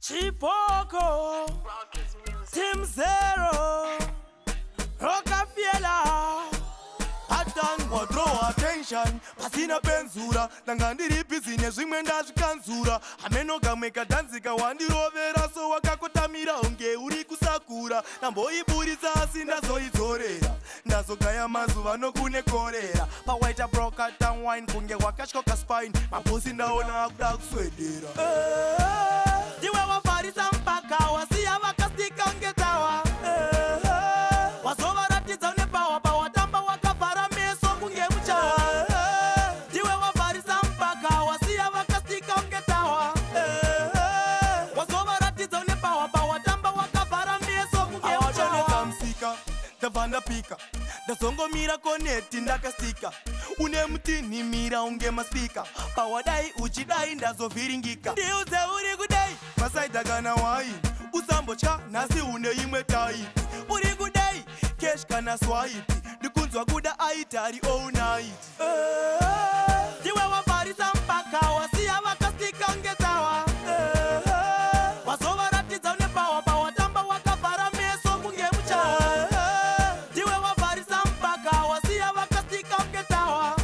Chipoko, Team Zero, Rockefeller. Pattern wa draw attention, pasina benzura, nangandiri business imenda zvikanzura. Ameno gameka danzika wandirovera so wakakotamira unge uri kusakura. Namboiburitsa asi ndazoidzorera, ndazogaya mazuva nokune korera. Pawaita broker town wine kunge wakashkoka spine, mabosi ndaona akuda kuswedera. Ndiwe wafarisa mpaka wasiya vakastika unge tawa. Wazovaratidza une power pawatamba wakavhara meso kunge muchawa. Ndiwe wafarisa mpaka wasiya vakastika unge tawa. Wazovaratidza une power pawatamba wakavhara meso kunge muchawa. Msika ndabva ndapika, ndazongomira koneti ndakastika. Une mutini mira unge maspika, pawadai uchidai ndazovhiringika. Ndiudze uri kudai masaidha kana wai, usambotya nhasi une imwe taipi. Uri kudai cash kana swaipi, ndikunzwa kuda aitari all night. Ndiwe wafarisa mpaka wasiya vakastika unge tawa. Wazovaratidza une power pawatamba wakavhara meso kunge muchawa. Ndiwe wafarisa mpaka wasiya vakastika unge tawa.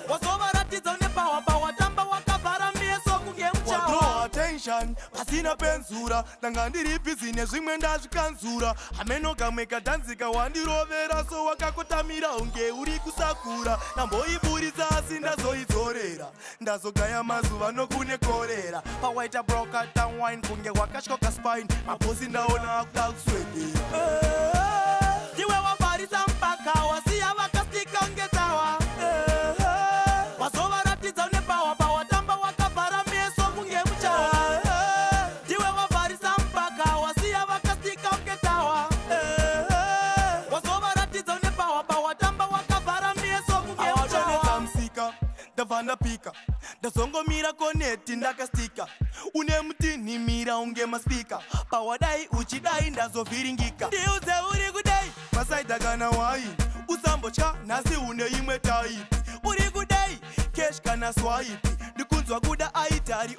Wazovaratidza une power pawatamba wakavhara meso kunge muchawa. Draw attention, pasina benzura, ndangandiri business zvimwe ndazvikanzura. Ameno gameka danzika wandirovera so wakakotamira unge uri kusakura. Namboiburitsa asi ndazoidzorera, ndazogaya mazuva nokune korera. Pawaita broker town wine kunge wakashkoka spine, mabosi ndaona akuda kuswedera. Ndiwe wafarisa mpaka wasiya vakastika unge tawa. Wazovaratidza une power pawatamba wakavhara meso kunge muchawa. Ndiwe wafarisa mpaka wasiya vakastika unge tawa. Wazovaratidza une power pawatamba wakavhara meso kunge muchawa. Msika ndabva ndapika, ndazongomira koneti ndakastika. Une mutini mira unge maspika, pawadai uchidai ndazovhiringika. Ndiudze uri kudai masaidha kana wai, usambotya nhasi une imwe taipi. Uri kudai cash kana swaipi, ndikunzwa kuda aitari